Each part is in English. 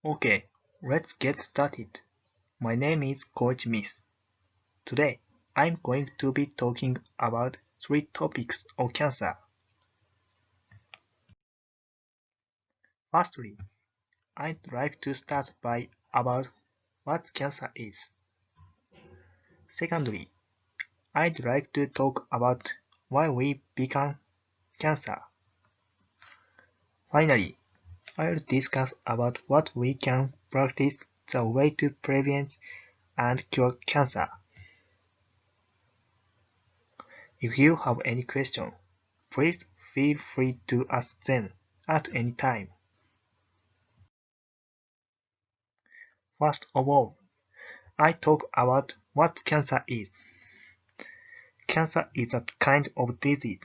Okay, let's get started. My name is Kouichi. Today, I'm going to be talking about three topics of cancer. Firstly, I'd like to start by about what cancer is. Secondly, I'd like to talk about why we become cancer. Finally, I'll discuss about what we can practice the way to prevent and cure cancer. If you have any question, please feel free to ask them at any time. First of all, I talk about what cancer is. Cancer is a kind of disease.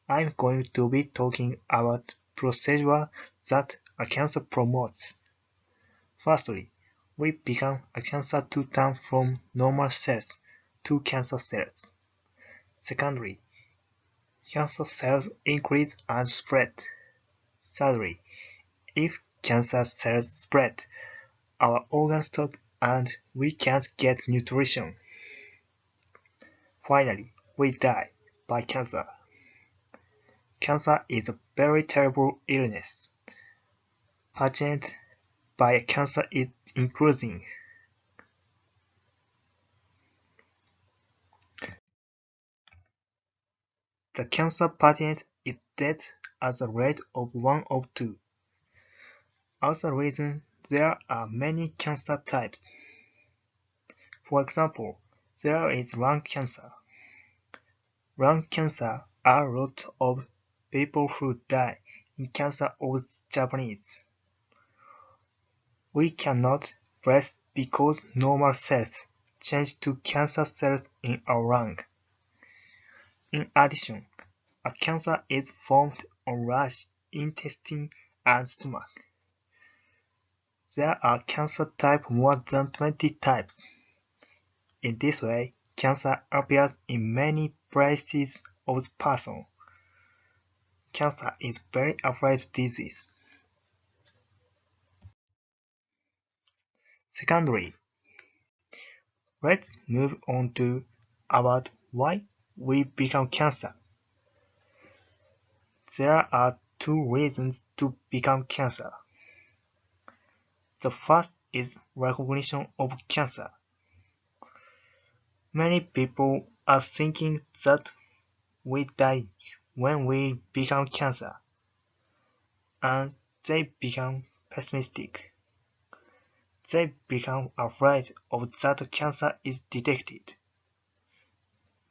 I'm going to be talking about procedure that a cancer promotes. Firstly, we become a cancer to turn from normal cells to cancer cells. Secondly, cancer cells increase and spread. Thirdly, if cancer cells spread, our organs stop and we can't get nutrition. Finally, we die by cancer. Cancer is a very terrible illness. Patients by cancer is increasing. The cancer patient is dead at the rate of 1 of 2. As a reason, there are many cancer types. For example, there is lung cancer. Lung cancer are a lot of people who die in cancer of Japanese. We cannot breathe because normal cells change to cancer cells in our lung. In addition, a cancer is formed on large intestine and stomach. There are cancer types more than 20 types. In this way, cancer appears in many places of the person. Cancer is a very avoided disease. Secondly, let's move on to about why we become cancer. There are two reasons to become cancer. The first is recognition of cancer. Many people are thinking that we die when we become cancer, and they become pessimistic. They become afraid of that cancer is detected.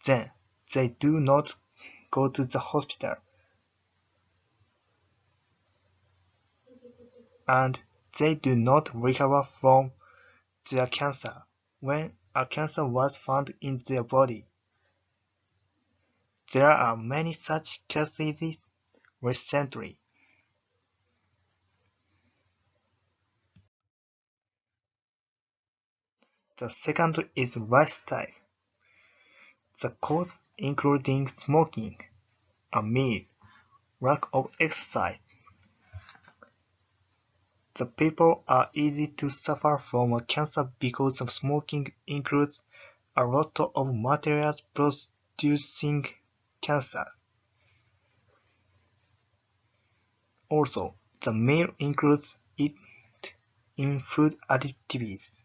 Then they do not go to the hospital, and they do not recover from their cancer when a cancer was found in their body. There are many such cases recently. The second is lifestyle. The cause including smoking, a meal, lack of exercise. The people are easy to suffer from a cancer because of smoking includes a lot of materials producing cancer. Also, the meal includes it in food additives.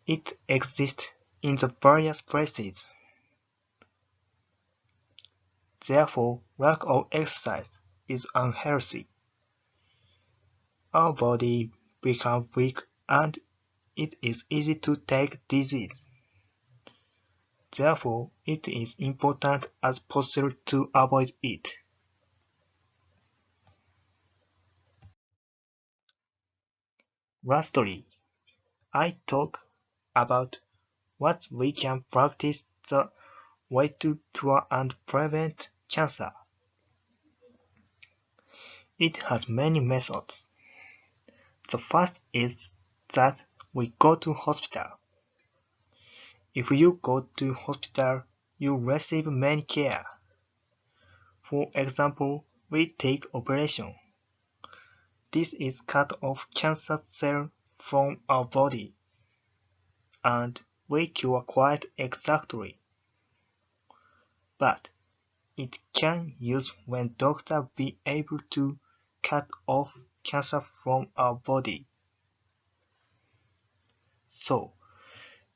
It exists in the various places. Therefore, lack of exercise is unhealthy. Our body becomes weak and it is easy to take disease. Therefore, it is important as possible to avoid it. Lastly, I talk about what we can practice the way to cure and prevent cancer. It has many methods. The first is that we go to hospital. If you go to hospital, you receive many care. For example, we take operation. this is cut off cancer cell from our body, and we cure quite exactly. But it can use when doctor be able to cut off cancer from our body. So,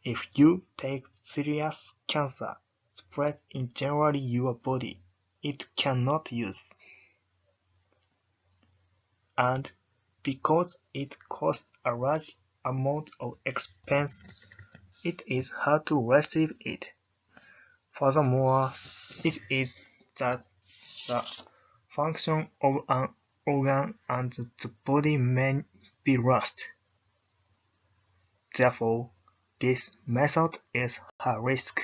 if you take serious cancer spread in generally your body, it cannot use. And because it costs a large amount of expense, it is hard to receive it. Furthermore, it is that the function of an organ and the body may be lost. Therefore, this method is high risk.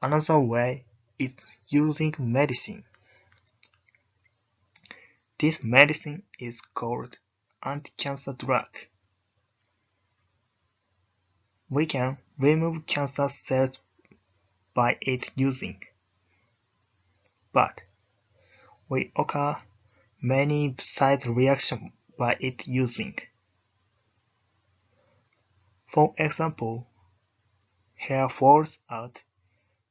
Another way is using medicine. This medicine is called anti-cancer drug. We can remove cancer cells by it using, but we occur many side reactions by it using. For example, hair falls out,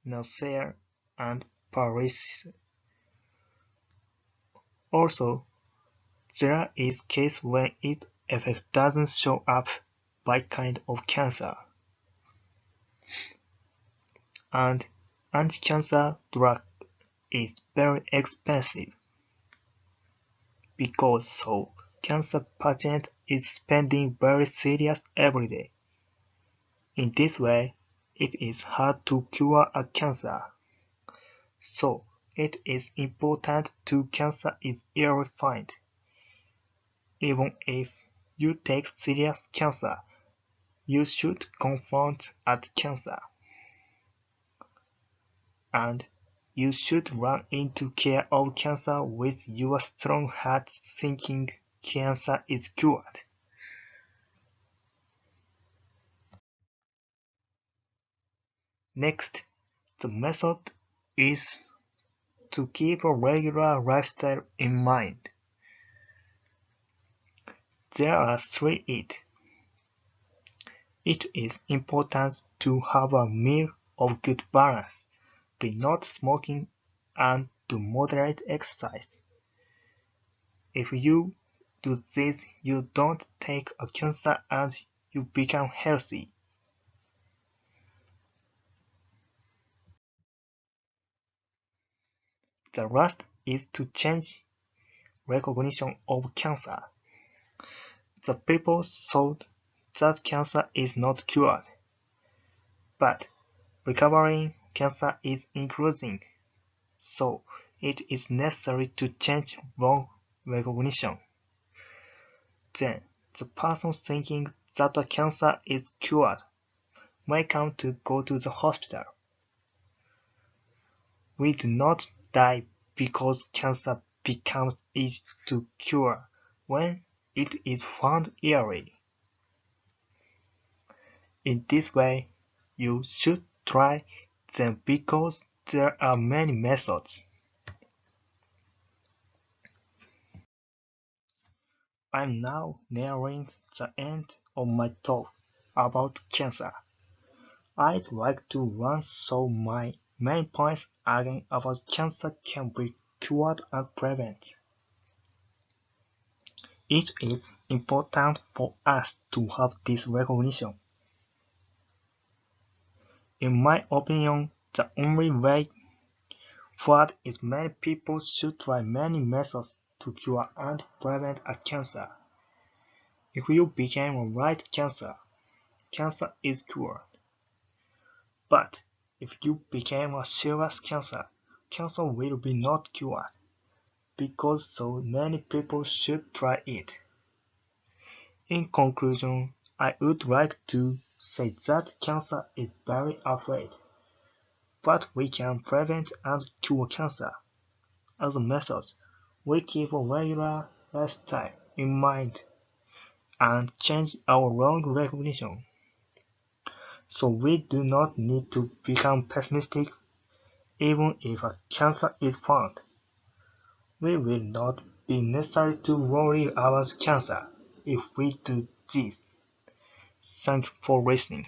nausea, and paralysis. Also, there is case when its effect doesn't show up by kind of cancer. And anti-cancer drug is very expensive. Because so, cancer patient is spending very serious every day. In this way, it is hard to cure a cancer. So, it is important to cancer is early find. Even if you take serious cancer, you should confront at cancer. And you should run into care of cancer with your strong heart thinking cancer is cured. Next, the method is to keep a regular lifestyle in mind. There are three it. It is important to have a meal of good balance, be not smoking, and do moderate exercise. If you do this, you don't take a cancer and you become healthy. The last is to change recognition of cancer. The people thought that cancer is not cured, but recovering cancer is increasing, so it is necessary to change wrong recognition. Then, the person thinking that the cancer is cured may come to go to the hospital. We do not die because cancer becomes easy to cure when it is found early. In this way, you should try them because there are many methods. I'm now nearing the end of my talk about cancer. I'd like to run through my main points again about cancer can be cured and prevented. It is important for us to have this recognition. In my opinion, the only way forward is many people should try many methods to cure and prevent a cancer. If you became a right cancer, cancer is cured. But if you became a serious cancer, cancer will be not cured, because so many people should try it. In conclusion, I would like to say that cancer is very afraid, but we can prevent and cure cancer. As a method, we keep a regular lifestyle in mind and change our wrong recognition. So we do not need to become pessimistic even if a cancer is found. We will not be necessary to worry about cancer if we do this. Thank you for listening.